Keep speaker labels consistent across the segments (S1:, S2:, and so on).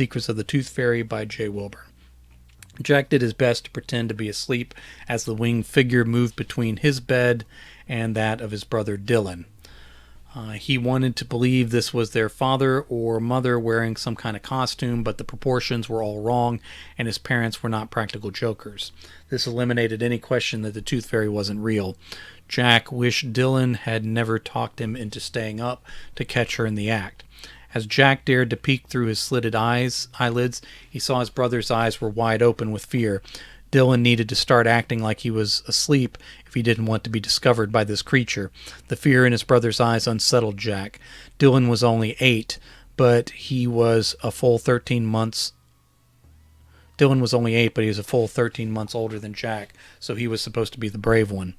S1: Secrets of the Tooth Fairy by Jay Wilburn. Jack did his best to pretend to be asleep as the winged figure moved between his bed and that of his brother Dylan. He wanted to believe this was their father or mother wearing some kind of costume, but the proportions were all wrong, and his parents were not practical jokers. This eliminated any question that the Tooth Fairy wasn't real. Jack wished Dylan had never talked him into staying up to catch her in the act. As Jack dared to peek through his slitted eyelids, he saw his brother's eyes were wide open with fear. Dylan needed to start acting like he was asleep if he didn't want to be discovered by this creature. The fear in his brother's eyes unsettled Jack. Dylan was only 8, but he was a full 13 months. Dylan was only 8, but he was a full 13 months older than Jack, so he was supposed to be the brave one.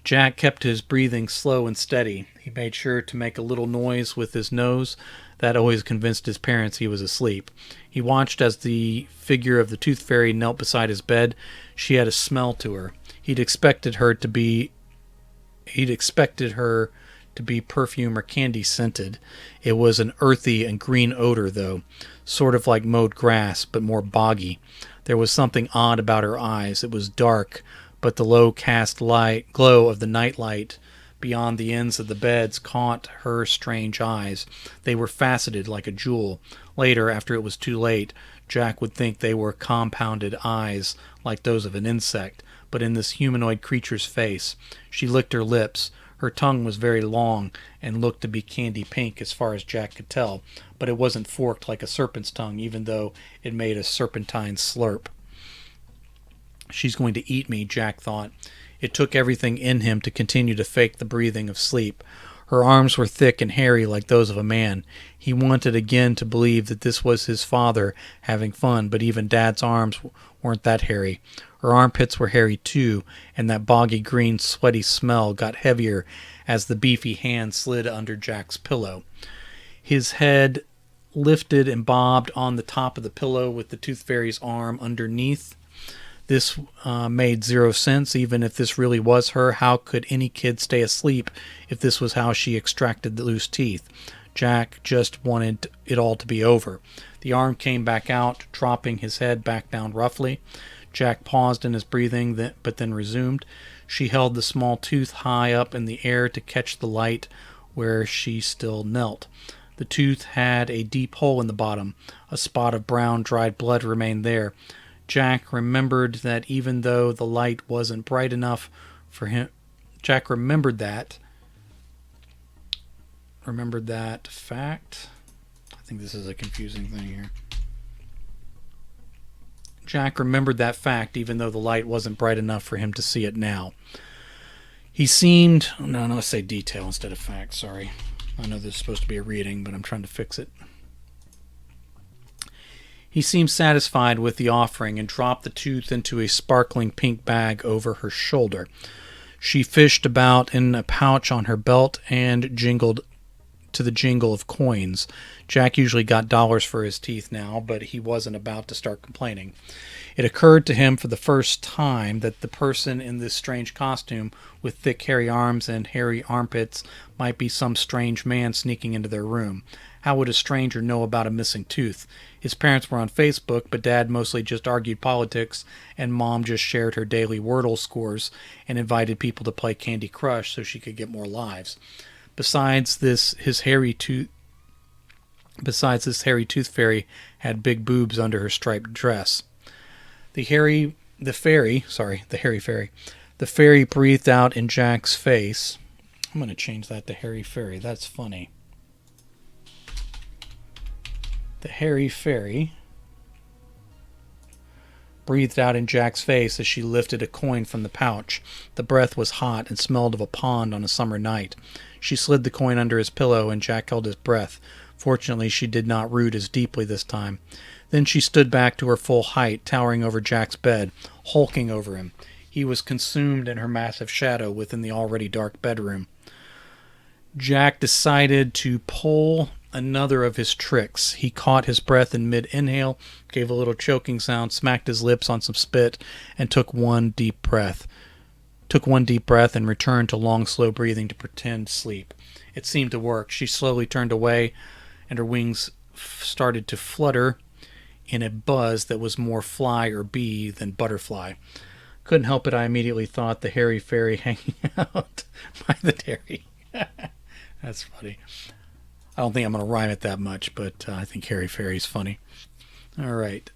S1: Jack kept his breathing slow and steady. He made sure to make a little noise with his nose. That always convinced his parents he was asleep. He watched as the figure of the Tooth Fairy knelt beside his bed. She had a smell to her. He'd expected her to be perfume or candy scented. It was an earthy and green odor, though, sort of like mowed grass, but more boggy. There was something odd about her eyes. It was dark, but the low cast glow of the nightlight beyond the ends of the beds caught her strange eyes. They were faceted like a jewel. Later, after it was too late, Jack would think they were compounded eyes like those of an insect, but in this humanoid creature's face. She licked her lips. Her tongue was very long and looked to be candy pink as far as Jack could tell, but it wasn't forked like a serpent's tongue, even though it made a serpentine slurp. She's going to eat me, Jack thought. It took everything in him to continue to fake the breathing of sleep. Her arms were thick and hairy like those of a man. He wanted again to believe that this was his father having fun, but even Dad's arms weren't that hairy. Her armpits were hairy too, and that boggy green sweaty smell got heavier as the beefy hand slid under Jack's pillow. His head lifted and bobbed on the top of the pillow with the Tooth Fairy's arm underneath. This made zero sense. Even if this really was her, how could any kid stay asleep if this was how she extracted the loose teeth? Jack just wanted it all to be over. The arm came back out, dropping his head back down roughly. Jack paused in his breathing, but then resumed. She held the small tooth high up in the air to catch the light where she still knelt. The tooth had a deep hole in the bottom. A spot of brown, dried blood remained there. Jack remembered that even though the light wasn't bright enough for him, Jack remembered that fact. I think this is a confusing thing here. Jack remembered that fact even though the light wasn't bright enough for him to see it now. He seemed... No, let's say detail instead of fact, sorry. I know this is supposed to be a reading, but I'm trying to fix it. He seemed satisfied with the offering and dropped the tooth into a sparkling pink bag over her shoulder. She fished about in a pouch on her belt and jingled to the jingle of coins. Jack usually got dollars for his teeth now, but he wasn't about to start complaining. It occurred to him for the first time that the person in this strange costume with thick hairy arms and hairy armpits might be some strange man sneaking into their room. How would a stranger know about a missing tooth? His parents were on Facebook, but Dad mostly just argued politics, and Mom just shared her daily Wordle scores and invited people to play Candy Crush so she could get more lives. Besides this hairy tooth fairy had big boobs under her striped dress. The hairy fairy breathed out in Jack's face. I'm going to change that to hairy fairy. That's funny. The hairy fairy breathed out in Jack's face as she lifted a coin from the pouch. The breath was hot and smelled of a pond on a summer night. She slid the coin under his pillow, and Jack held his breath. Fortunately, she did not root as deeply this time. Then she stood back to her full height, towering over Jack's bed, hulking over him. He was consumed in her massive shadow within the already dark bedroom. Jack decided to pull another of his tricks. He caught his breath in mid-inhale, gave a little choking sound, smacked his lips on some spit, and took one deep breath and returned to long, slow breathing to pretend sleep. It seemed to work. She slowly turned away, and her wings started to flutter in a buzz that was more fly or bee than butterfly. Couldn't help it, I immediately thought the hairy fairy hanging out by the dairy. That's funny. I don't think I'm going to rhyme it that much, but I think hairy fairy's funny. All right.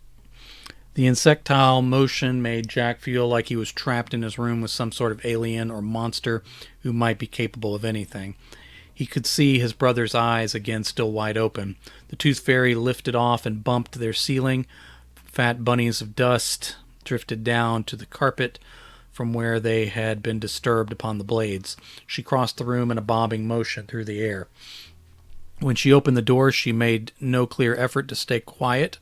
S1: The insectile motion made Jack feel like he was trapped in his room with some sort of alien or monster who might be capable of anything. He could see his brother's eyes again still wide open. The tooth fairy lifted off and bumped their ceiling. Fat bunnies of dust drifted down to the carpet from where they had been disturbed upon the blades. She crossed the room in a bobbing motion through the air. When she opened the door, she made no clear effort to stay quiet.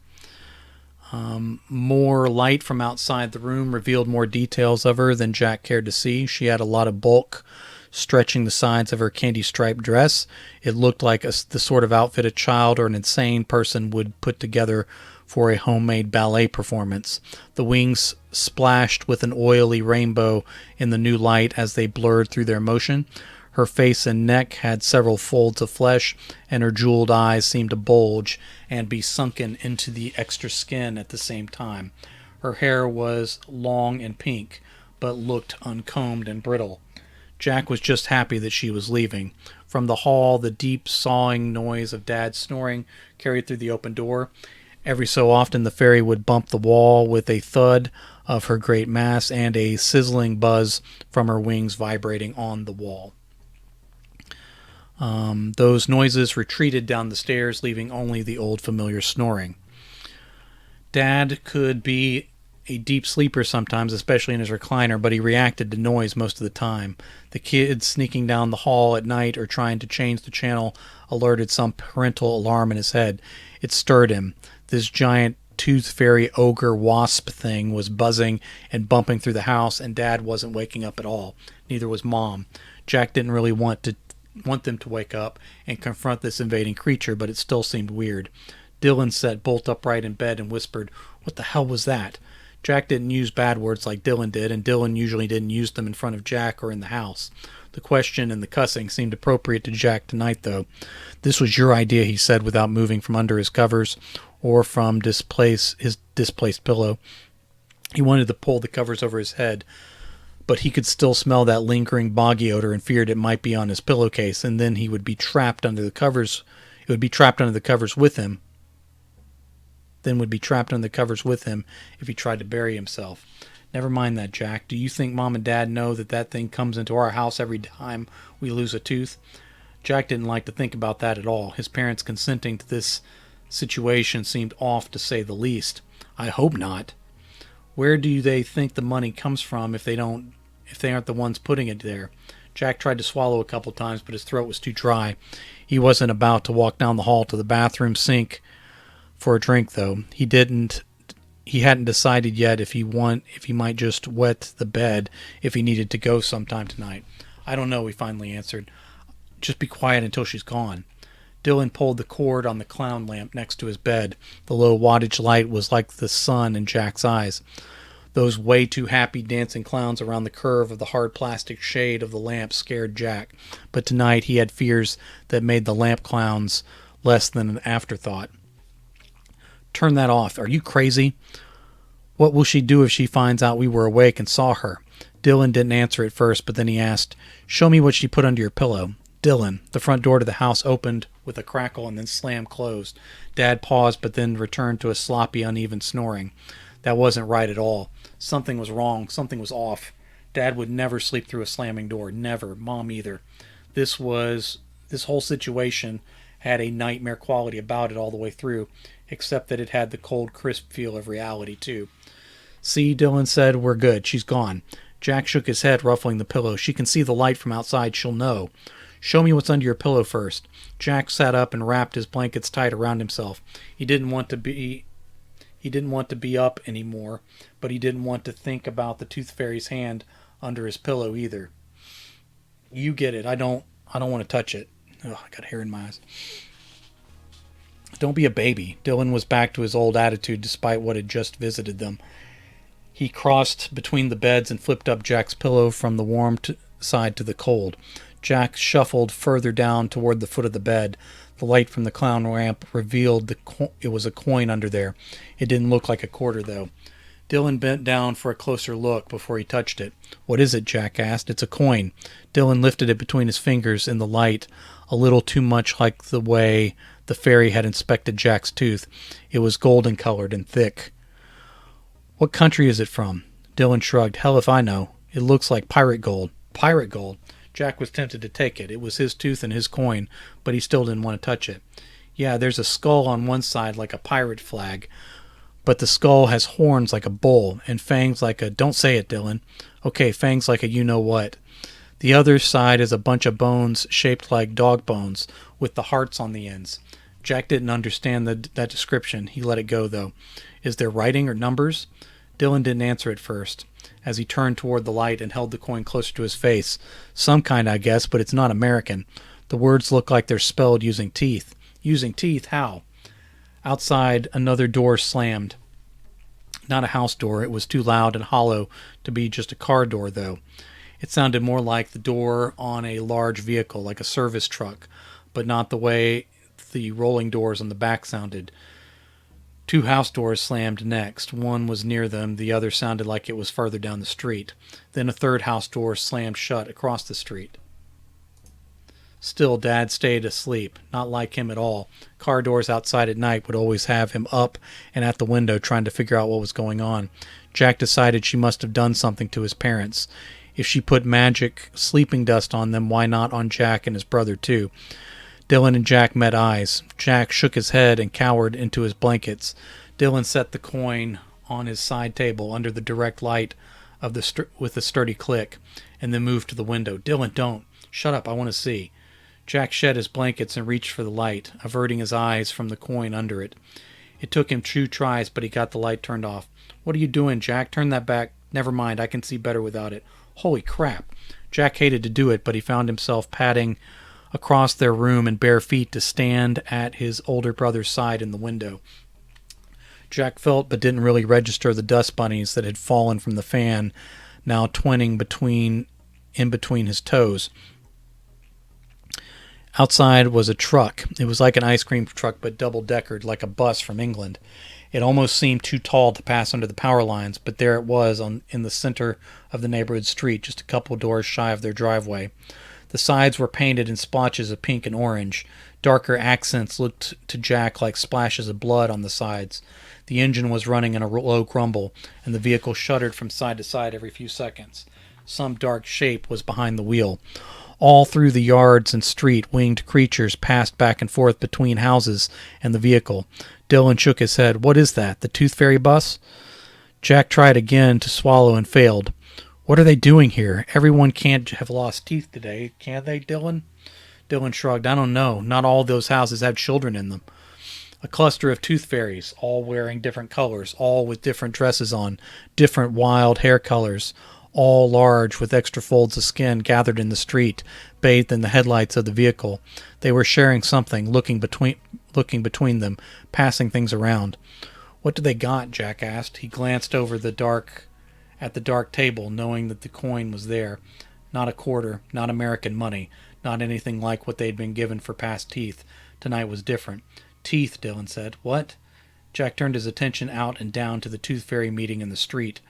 S1: More light from outside the room revealed more details of her than Jack cared to see. She had a lot of bulk stretching the sides of her candy-striped dress. It looked like the sort of outfit a child or an insane person would put together for a homemade ballet performance. The wings splashed with an oily rainbow in the new light as they blurred through their motion. Her face and neck had several folds of flesh, and her jeweled eyes seemed to bulge and be sunken into the extra skin at the same time. Her hair was long and pink, but looked uncombed and brittle. Jack was just happy that she was leaving. From the hall, the deep sawing noise of Dad's snoring carried through the open door. Every so often the fairy would bump the wall with a thud of her great mass and a sizzling buzz from her wings vibrating on the wall. Those noises retreated down the stairs, leaving only the old familiar snoring. Dad could be a deep sleeper sometimes, especially in his recliner, but he reacted to noise most of the time. The kids sneaking down the hall at night or trying to change the channel alerted some parental alarm in his head. It stirred him. This giant tooth fairy ogre wasp thing was buzzing and bumping through the house, and Dad wasn't waking up at all. Neither was Mom. Jack didn't really want them to wake up and confront this invading creature, but it still seemed weird. Dylan sat bolt upright in bed and whispered, "What the hell was that?" Jack didn't use bad words like Dylan did, and Dylan usually didn't use them in front of Jack or in the house. The question and the cussing seemed appropriate to Jack tonight, though. "This was your idea," he said without moving from under his covers or from his displaced pillow. He wanted to pull the covers over his head, but he could still smell that lingering boggy odor and feared it might be on his pillowcase, and then he would be trapped under the covers. It would be trapped under the covers with him. If he tried to bury himself. "Never mind that, Jack. Do you think Mom and Dad know that thing comes into our house every time we lose a tooth?" Jack didn't like to think about that at all. His parents consenting to this situation seemed off, to say the least. "I hope not." "Where do they think the money comes from if they aren't the ones putting it there?" Jack tried to swallow a couple times, but his throat was too dry. He wasn't about to walk down the hall to the bathroom sink for a drink, though. He hadn't decided yet if he might just wet the bed if he needed to go sometime tonight. "I don't know," he finally answered. "Just be quiet until she's gone." Dylan pulled the cord on the clown lamp next to his bed. The low wattage light was like the sun in Jack's eyes. Those way too happy dancing clowns around the curve of the hard plastic shade of the lamp scared Jack, but tonight he had fears that made the lamp clowns less than an afterthought. "Turn that off. Are you crazy? What will she do if she finds out we were awake and saw her?" Dylan didn't answer at first, but then he asked, "Show me what she put under your pillow." "Dylan." The front door to the house opened with a crackle and then slammed closed. Dad paused, but then returned to a sloppy, uneven snoring. That wasn't right at all. Something was wrong. Something was off. Dad would never sleep through a slamming door. Never. Mom either. This whole situation had a nightmare quality about it all the way through, except that it had the cold, crisp feel of reality, too. "See," Dylan said, "we're good. She's gone." Jack shook his head, ruffling the pillow. "She can see the light from outside. She'll know." "Show me what's under your pillow first." Jack sat up and wrapped his blankets tight around himself. He didn't want to be up anymore, but he didn't want to think about the tooth fairy's hand under his pillow either. "You get it. I don't want to touch it." Ugh, I got hair in my eyes. "Don't be a baby." Dylan was back to his old attitude despite what had just visited them. He crossed between the beds and flipped up Jack's pillow from the warm side to the cold. Jack shuffled further down toward the foot of the bed. The light from the clown lamp revealed it was a coin under there. It didn't look like a quarter, though. Dylan bent down for a closer look before he touched it. "What is it?" Jack asked. "It's a coin." Dylan lifted it between his fingers in the light, a little too much like the way the fairy had inspected Jack's tooth. It was golden colored and thick. "What country is it from?" Dylan shrugged. "Hell if I know. It looks like pirate gold." Pirate gold? Jack was tempted to take it. It was his tooth and his coin, but he still didn't want to touch it. "Yeah, there's a skull on one side like a pirate flag, but the skull has horns like a bull and fangs like a—" "Don't say it, Dylan." "Okay, fangs like a you-know-what." "The other side is a bunch of bones shaped like dog bones with the hearts on the ends." Jack didn't understand that description. He let it go, though. "Is there writing or numbers?" Dylan didn't answer at first, as he turned toward the light and held the coin closer to his face. "Some kind, I guess, but it's not American. The words look like they're spelled using teeth." "Using teeth? How?" Outside, another door slammed. Not a house door. It was too loud and hollow to be just a car door, though. It sounded more like the door on a large vehicle, like a service truck, but not the way the rolling doors on the back sounded. Two house doors slammed next. One was near them. The other sounded like it was further down the street. Then a third house door slammed shut across the street. Still, Dad stayed asleep. Not like him at all. Car doors outside at night would always have him up and at the window trying to figure out what was going on. Jack decided she must have done something to his parents. If she put magic sleeping dust on them, why not on Jack and his brother too? Dylan and Jack met eyes. Jack shook his head and cowered into his blankets. Dylan set the coin on his side table under the direct light of with a sturdy click, and then moved to the window. "Dylan, don't. Shut up, I want to see." Jack shed his blankets and reached for the light, averting his eyes from the coin under it. It took him 2 tries, but he got the light turned off. "What are you doing, Jack? Turn that back." "Never mind, I can see better without it." "Holy crap." Jack hated to do it, but he found himself padding across their room in bare feet to stand at his older brother's side in the window. Jack felt but didn't really register the dust bunnies that had fallen from the fan, now twining in between his toes. Outside was a truck. It was like an ice cream truck, but double-deckered, like a bus from England. It almost seemed too tall to pass under the power lines, but there it was in the center of the neighborhood street, just a couple doors shy of their driveway. The sides were painted in splotches of pink and orange. Darker accents looked to Jack like splashes of blood on the sides. The engine was running in a low grumble, and the vehicle shuddered from side to side every few seconds. Some dark shape was behind the wheel. All through the yards and street, winged creatures passed back and forth between houses and the vehicle. Dylan shook his head. "What is that? The Tooth Fairy bus?" Jack tried again to swallow and failed. "What are they doing here? Everyone can't have lost teeth today, can they, Dylan?" Dylan shrugged. "I don't know. Not all those houses have children in them." A cluster of tooth fairies, all wearing different colors, all with different dresses on, different wild hair colors, all large with extra folds of skin, gathered in the street, bathed in the headlights of the vehicle. They were sharing something, looking between them, passing things around. "What do they got?" Jack asked. He glanced over at the dark table, knowing that the coin was there. Not a quarter, not American money, not anything like what they'd been given for past teeth. Tonight was different. "Teeth," Dylan said. "What?" Jack turned his attention out and down to the tooth fairy meeting in the street.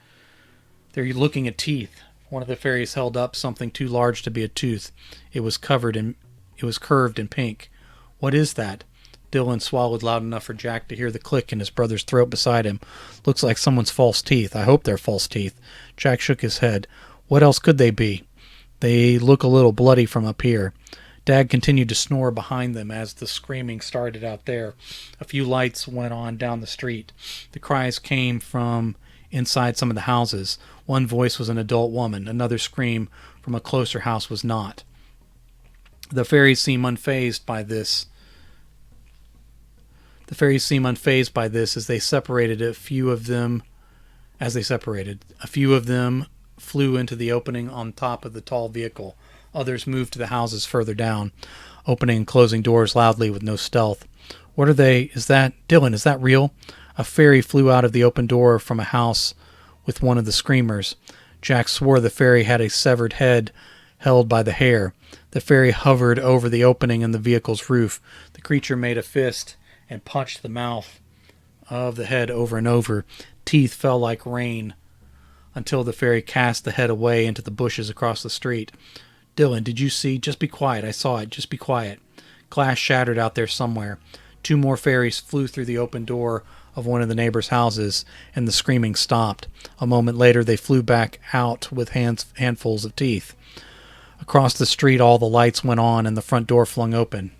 S1: "They're looking at teeth." One of the fairies held up something too large to be a tooth. It was curved in pink. "What is that?" Dylan swallowed loud enough for Jack to hear the click in his brother's throat beside him. "Looks like someone's false teeth. I hope they're false teeth." Jack shook his head. "What else could they be? They look a little bloody from up here." Dad continued to snore behind them as the screaming started out there. A few lights went on down the street. The cries came from inside some of the houses. One voice was an adult woman. Another scream from a closer house was not. The fairies seemed unfazed by this as they separated. A few of them flew into the opening on top of the tall vehicle. Others moved to the houses further down, opening and closing doors loudly with no stealth. "What are they? Dylan, is that real?" A fairy flew out of the open door from a house with one of the screamers. Jack swore the fairy had a severed head held by the hair. The fairy hovered over the opening in the vehicle's roof. The creature made a fist and punched the mouth of the head over and over. Teeth fell like rain until the fairy cast the head away into the bushes across the street. Dylan, did you see? Just be quiet. I saw it. Just be quiet. Glass shattered out there somewhere. 2 more fairies flew through the open door of one of the neighbors' houses, and the screaming stopped. A moment later, they flew back out with handfuls of teeth. Across the street, all the lights went on, and the front door flung open.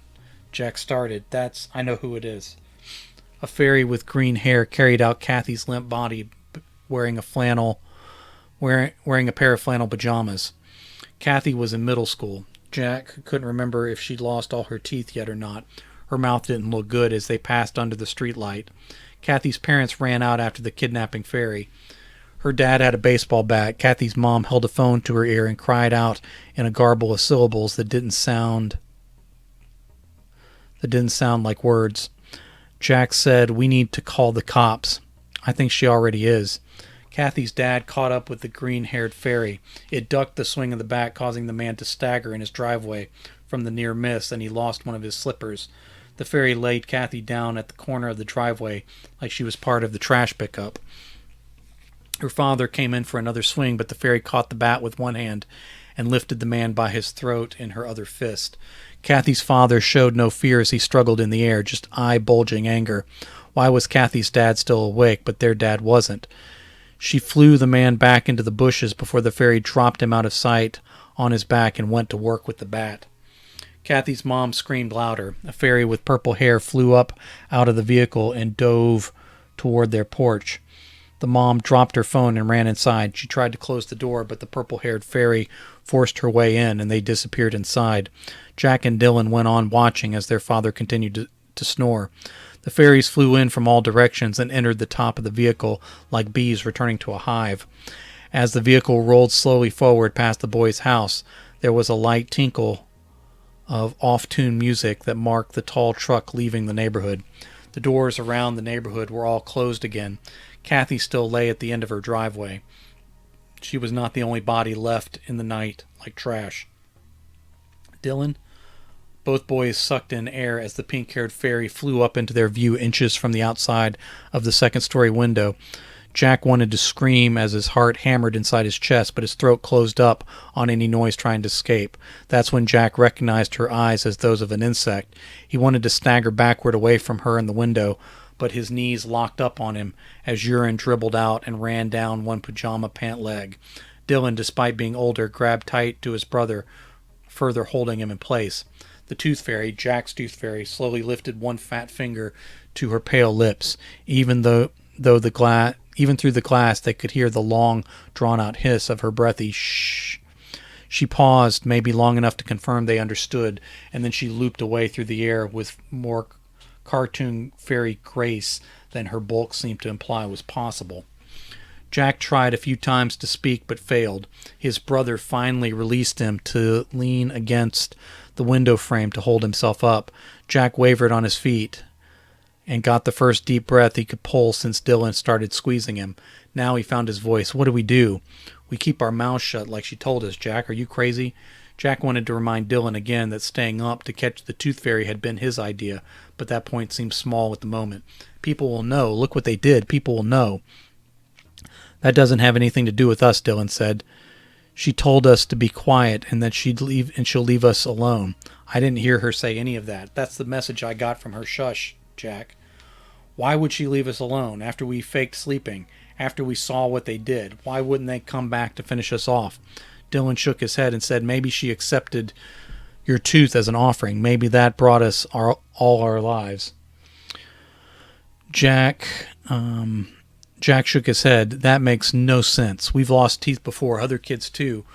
S1: Jack started. I know who it is. A fairy with green hair carried out Kathy's limp body, wearing a pair of flannel pajamas. Kathy was in middle school. Jack couldn't remember if she'd lost all her teeth yet or not. Her mouth didn't look good as they passed under the street light. Kathy's parents ran out after the kidnapping fairy. Her dad had a baseball bat. Kathy's mom held a phone to her ear and cried out in a garble of syllables that didn't sound like words. Jack said, "We need to call the cops." "I think she already is." Kathy's dad caught up with the green-haired fairy. It ducked the swing of the bat, causing the man to stagger in his driveway from the near miss, and he lost one of his slippers. The fairy laid Kathy down at the corner of the driveway like she was part of the trash pickup. Her father came in for another swing, but the fairy caught the bat with one hand and lifted the man by his throat in her other fist. Kathy's father showed no fear as he struggled in the air, just eye-bulging anger. Why was Kathy's dad still awake, but their dad wasn't? She flew the man back into the bushes before the fairy dropped him out of sight on his back and went to work with the bat. Kathy's mom screamed louder. A fairy with purple hair flew up out of the vehicle and dove toward their porch. The mom dropped her phone and ran inside. She tried to close the door, but the purple-haired fairy forced her way in, and they disappeared inside. Jack and Dylan went on watching as their father continued to snore. The fairies flew in from all directions and entered the top of the vehicle like bees returning to a hive. As the vehicle rolled slowly forward past the boy's house, there was a light tinkle of off-tune music that marked the tall truck leaving the neighborhood. The doors around the neighborhood were all closed again. Kathy still lay at the end of her driveway. She was not the only body left in the night like trash. Dylan? Both boys sucked in air as the pink-haired fairy flew up into their view inches from the outside of the second-story window. Jack wanted to scream as his heart hammered inside his chest, but his throat closed up on any noise trying to escape. That's when Jack recognized her eyes as those of an insect. He wanted to stagger backward away from her in the window, but his knees locked up on him as urine dribbled out and ran down one pajama pant leg. Dylan, despite being older, grabbed tight to his brother, further holding him in place. The tooth fairy, Jack's tooth fairy, slowly lifted one fat finger to her pale lips. Even through the glass, they could hear the long, drawn-out hiss of her breathy shh. She paused, maybe long enough to confirm they understood, and then she looped away through the air with more cartoon fairy grace than her bulk seemed to imply was possible. Jack tried a few times to speak but failed. His brother finally released him to lean against the window frame to hold himself up. Jack wavered on his feet and got the first deep breath he could pull since Dylan started squeezing him. Now he found his voice. "What do we do?" "We keep our mouths shut like she told us, Jack. Are you crazy?" Jack wanted to remind Dylan again that staying up to catch the tooth fairy had been his idea, but that point seemed small at the moment. "People will know. Look what they did. People will know." "That doesn't have anything to do with us," Dylan said. "She told us to be quiet and that she'll leave us alone." "I didn't hear her say any of that. That's the message I got from her. Shush, Jack." "Why would she leave us alone after we faked sleeping? After we saw what they did? Why wouldn't they come back to finish us off?" Dylan shook his head and said, "Maybe she accepted your tooth as an offering. Maybe that brought us all our lives." Jack shook his head. "That makes no sense. We've lost teeth before, other kids too.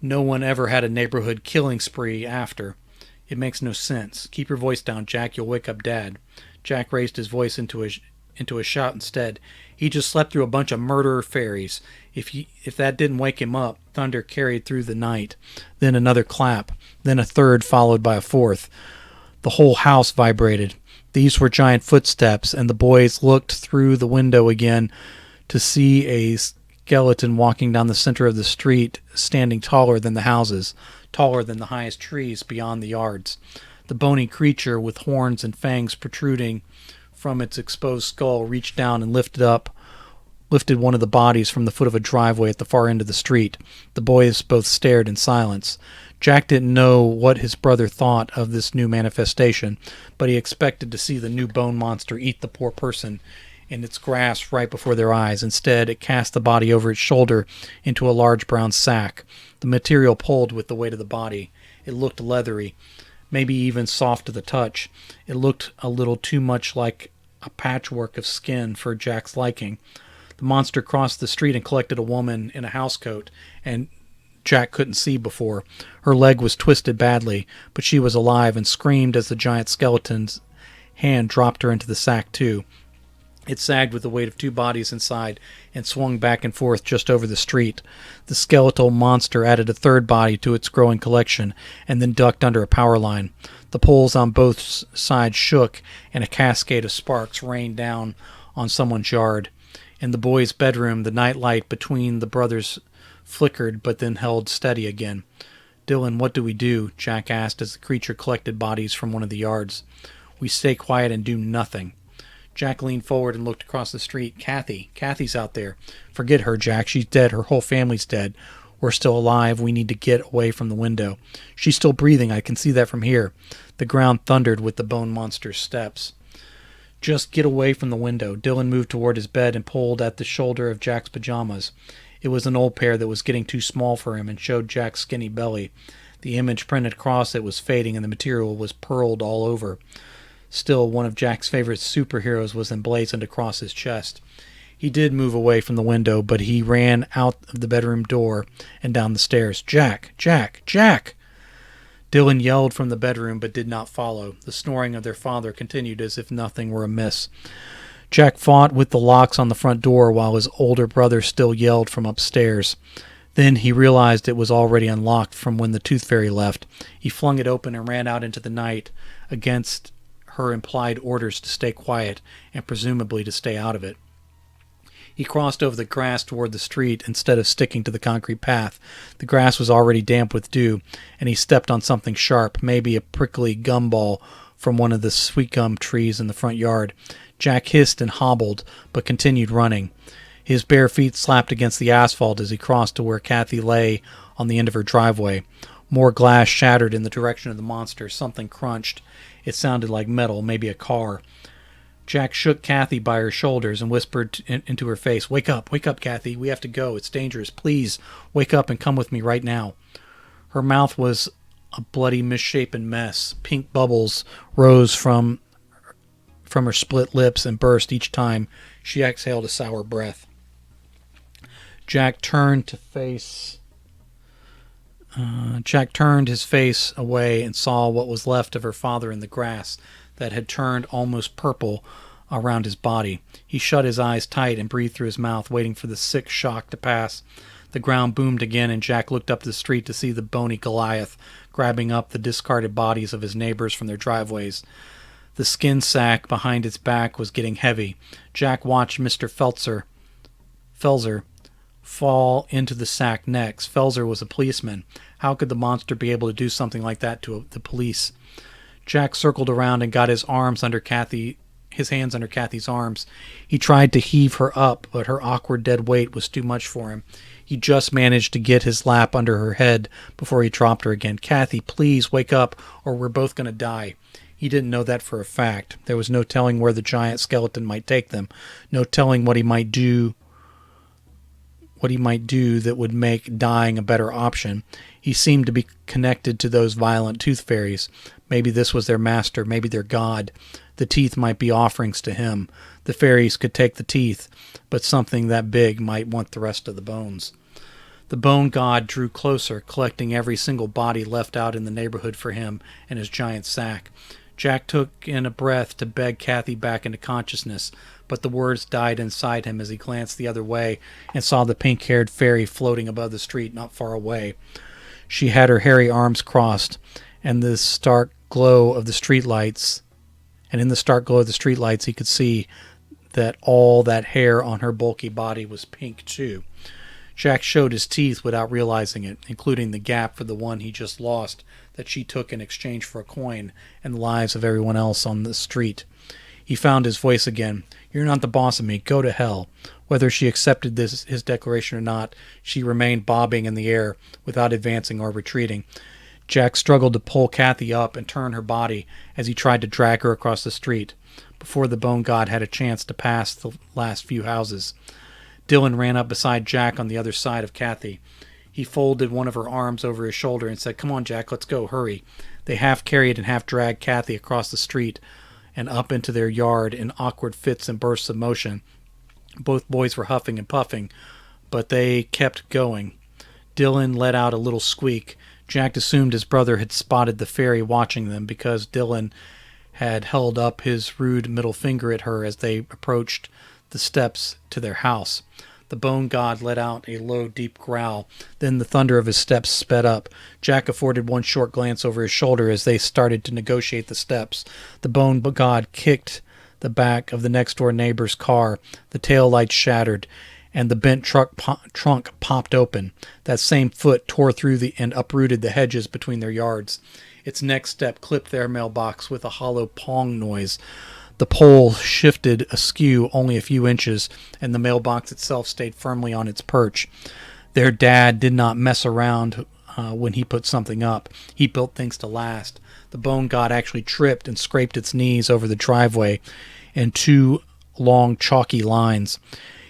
S1: No one ever had a neighborhood killing spree after. It makes no sense. Keep your voice down, Jack. You'll wake up Dad." Jack raised his voice into a shout instead. "He just slept through a bunch of murderer fairies. If that didn't wake him up." Thunder carried through the night. Then another clap. Then a third, followed by a fourth. The whole house vibrated. These were giant footsteps, and the boys looked through the window again to see a skeleton walking down the center of the street, standing taller than the houses, taller than the highest trees beyond the yards. The bony creature, with horns and fangs protruding from its exposed skull, reached down and lifted one of the bodies from the foot of a driveway at the far end of the street. The boys both stared in silence. Jack didn't know what his brother thought of this new manifestation, but he expected to see the new bone monster eat the poor person in its grasp right before their eyes. Instead, it cast the body over its shoulder into a large brown sack. The material pulled with the weight of the body. It looked leathery, maybe even soft to the touch. It looked a little too much like a patchwork of skin for Jack's liking. The monster crossed the street and collected a woman in a housecoat, and Jack couldn't see before. Her leg was twisted badly, but she was alive and screamed as the giant skeleton's hand dropped her into the sack too. It sagged with the weight of two bodies inside and swung back and forth just over the street. The skeletal monster added a third body to its growing collection and then ducked under a power line. The poles on both sides shook, and a cascade of sparks rained down on someone's yard. In the boys' bedroom, the night light between the brothers flickered but then held steady again. "Dylan, what do we do?" Jack asked as the creature collected bodies from one of the yards. "We stay quiet and do nothing." Jack leaned forward and looked across the street. Kathy's out there." "Forget her, Jack. She's dead. Her whole family's dead. We're still alive. We need to get away from the window." "She's still breathing. I can see that from here." The ground thundered with the bone monster's steps. "Just get away from the window." Dylan moved toward his bed and pulled at the shoulder of Jack's pajamas. It was an old pair that was getting too small for him and showed Jack's skinny belly. The image printed across it was fading and the material was pearled all over. Still, one of Jack's favorite superheroes was emblazoned across his chest. He did move away from the window, but he ran out of the bedroom door and down the stairs. "Jack! Jack! Jack!" Dylan yelled from the bedroom but did not follow. The snoring of their father continued as if nothing were amiss. Jack fought with the locks on the front door while his older brother still yelled from upstairs. Then he realized it was already unlocked from when the Tooth Fairy left. He flung it open and ran out into the night against her implied orders to stay quiet and presumably to stay out of it. He crossed over the grass toward the street instead of sticking to the concrete path. The grass was already damp with dew, and he stepped on something sharp, maybe a prickly gumball from one of the sweet gum trees in the front yard. Jack hissed and hobbled, but continued running. His bare feet slapped against the asphalt as he crossed to where Kathy lay on the end of her driveway. More glass shattered in the direction of the monster. Something crunched. It sounded like metal, maybe a car. Jack shook Kathy by her shoulders and whispered into her face, wake up, Kathy. We have to go. It's dangerous. Please, wake up and come with me right now." Her mouth was a bloody, misshapen mess. Pink bubbles rose from her split lips and burst each time she exhaled a sour breath. Jack turned his face away and saw what was left of her father in the grass that had turned almost purple around his body. He shut his eyes tight and breathed through his mouth, waiting for the sick shock to pass. The ground boomed again, and Jack looked up the street to see the bony Goliath grabbing up the discarded bodies of his neighbors from their driveways. The skin sack behind its back was getting heavy. Jack watched Mr. Felser fall into the sack next. Felser was a policeman. How could the monster be able to do something like that to the police? Jack circled around and got his hands under Kathy's arms. He tried to heave her up, but her awkward dead weight was too much for him. He just managed to get his lap under her head before he dropped her again. "Kathy, please wake up, or we're both going to die." He didn't know that for a fact. There was no telling where the giant skeleton might take them. No telling what he might do that would make dying a better option. He seemed to be connected to those violent tooth fairies. Maybe this was their master, maybe their god. The teeth might be offerings to him. The fairies could take the teeth, but something that big might want the rest of the bones. The bone god drew closer, collecting every single body left out in the neighborhood for him and his giant sack. Jack took in a breath to beg Kathy back into consciousness, but the words died inside him as he glanced the other way and saw the pink-haired fairy floating above the street not far away. She had her hairy arms crossed, and in the stark glow of the streetlights he could see that all that hair on her bulky body was pink too. Jack showed his teeth without realizing it, including the gap for the one he just lost that she took in exchange for a coin and the lives of everyone else on the street. He found his voice again. "You're not the boss of me. Go to hell." Whether she accepted his declaration or not, she remained bobbing in the air without advancing or retreating. Jack struggled to pull Kathy up and turn her body as he tried to drag her across the street before the Bone God had a chance to pass the last few houses. Dylan ran up beside Jack on the other side of Kathy. He folded one of her arms over his shoulder and said, "Come on, Jack, let's go, hurry." They half carried and half dragged Kathy across the street and up into their yard in awkward fits and bursts of motion. Both boys were huffing and puffing, but they kept going. Dylan let out a little squeak. Jack assumed his brother had spotted the fairy watching them because Dylan had held up his rude middle finger at her as they approached the steps to their house. The Bone God let out a low, deep growl. Then the thunder of his steps sped up. Jack afforded one short glance over his shoulder as they started to negotiate the steps. The Bone God kicked the back of the next-door neighbor's car. The tail lights shattered, and the bent trunk popped open. That same foot tore through and uprooted the hedges between their yards. Its next step clipped their mailbox with a hollow pong noise. The pole shifted askew only a few inches, and the mailbox itself stayed firmly on its perch. Their dad did not mess around when he put something up. He built things to last. The Bone God actually tripped and scraped its knees over the driveway in two long, chalky lines.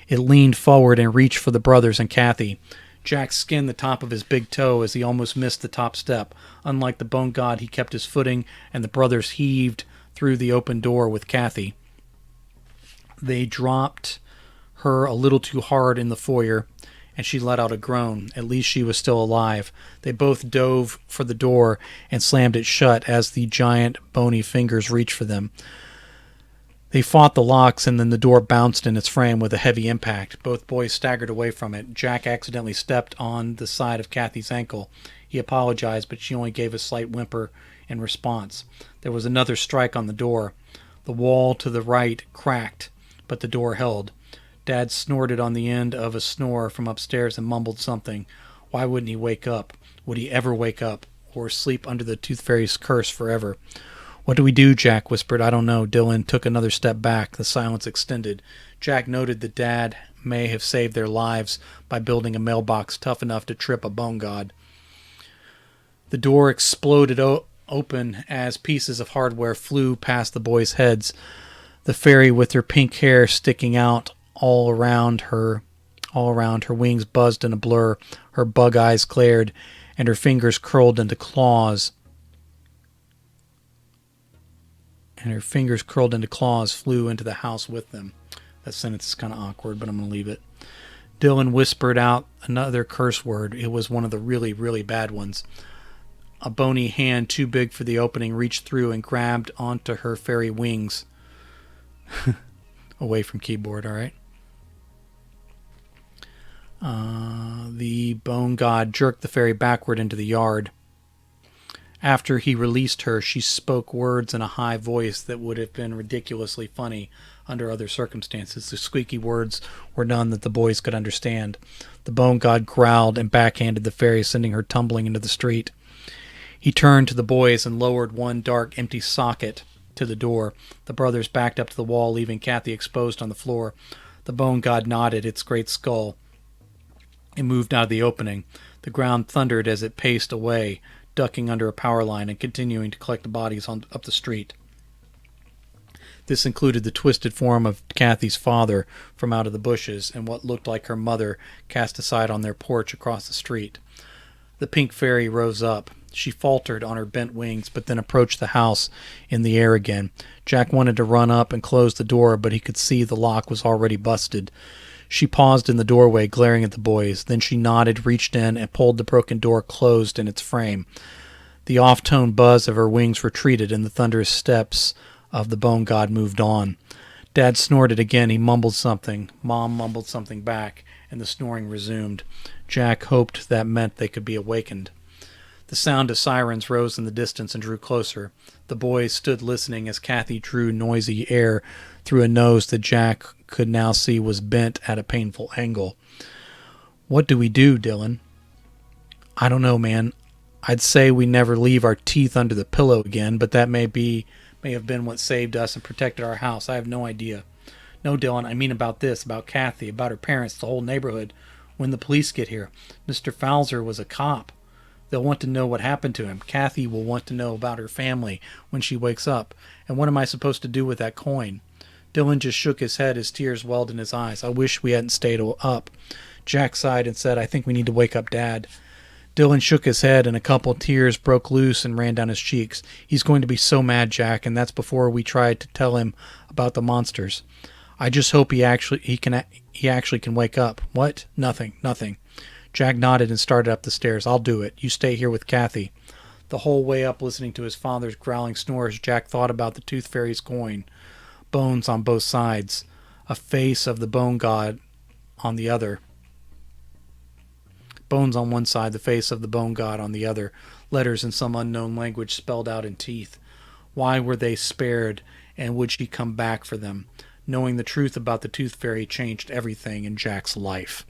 S1: It leaned forward and reached for the brothers and Kathy. Jack skinned the top of his big toe as he almost missed the top step. Unlike the Bone God, he kept his footing, and the brothers heaved through the open door with Kathy. They dropped her a little too hard in the foyer, and she let out a groan. At least she was still alive. They both dove for the door and slammed it shut as the giant bony fingers reached for them. They fought the locks, and then the door bounced in its frame with a heavy impact. Both boys staggered away from it. Jack accidentally stepped on the side of Kathy's ankle. He apologized, but she only gave a slight whimper in response. There was another strike on the door. The wall to the right cracked, but the door held. Dad snorted on the end of a snore from upstairs and mumbled something. Why wouldn't he wake up? Would he ever wake up, or sleep under the Tooth Fairy's curse forever? "What do we do?" Jack whispered. "I don't know." Dylan took another step back. The silence extended. Jack noted that Dad may have saved their lives by building a mailbox tough enough to trip a Bone God. The door exploded open as pieces of hardware flew past the boys' heads. The fairy, with her pink hair sticking out all around her wings buzzed in a blur. Her bug eyes glared, and her fingers curled into claws. Flew into the house with them. That sentence is kind of awkward, but I'm going to leave it. Dylan whispered out another curse word. It was one of the really, really bad ones. A bony hand too big for the opening reached through and grabbed onto her fairy wings. Away from keyboard, all right? The Bone God jerked the fairy backward into the yard. After he released her, she spoke words in a high voice that would have been ridiculously funny under other circumstances. The squeaky words were none that the boys could understand. The Bone God growled and backhanded the fairy, sending her tumbling into the street. He turned to the boys and lowered one dark, empty socket to the door. The brothers backed up to the wall, leaving Kathy exposed on the floor. The Bone God nodded its great skull. It moved out of the opening. The ground thundered as it paced away, ducking under a power line and continuing to collect the bodies up the street. This included the twisted form of Kathy's father from out of the bushes and what looked like her mother cast aside on their porch across the street. The pink fairy rose up. She faltered on her bent wings, but then approached the house in the air again. Jack wanted to run up and close the door, but he could see the lock was already busted. She paused in the doorway, glaring at the boys. Then she nodded, reached in, and pulled the broken door closed in its frame. The off-tone buzz of her wings retreated, and the thunderous steps of the Bone God moved on. Dad snorted again. He mumbled something. Mom mumbled something back, and the snoring resumed. Jack hoped that meant they could be awakened. The sound of sirens rose in the distance and drew closer. The boys stood listening as Kathy drew noisy air through a nose that Jack could now see was bent at a painful angle. "What do we do, Dylan?" "I don't know, man. I'd say we never leave our teeth under the pillow again, but that may have been what saved us and protected our house. I have no idea." "No, Dylan, I mean about this, about Kathy, about her parents, the whole neighborhood. When the police get here, Mr. Fowler was a cop. They'll want to know what happened to him. Kathy will want to know about her family when she wakes up. And what am I supposed to do with that coin?" Dylan just shook his head as tears welled in his eyes. "I wish we hadn't stayed up." Jack sighed and said, "I think we need to wake up Dad." Dylan shook his head and a couple of tears broke loose and ran down his cheeks. "He's going to be so mad, Jack, and that's before we tried to tell him about the monsters. I just hope he actually can wake up." "What?" Nothing. Jack nodded and started up the stairs. "I'll do it. You stay here with Kathy." The whole way up, listening to his father's growling snores, Jack thought about the Tooth Fairy's coin. Bones on both sides. A face of the bone god on the other. Bones on one side, the face of the bone god on the other. Letters in some unknown language spelled out in teeth. Why were they spared, and would she come back for them? Knowing the truth about the Tooth Fairy changed everything in Jack's life.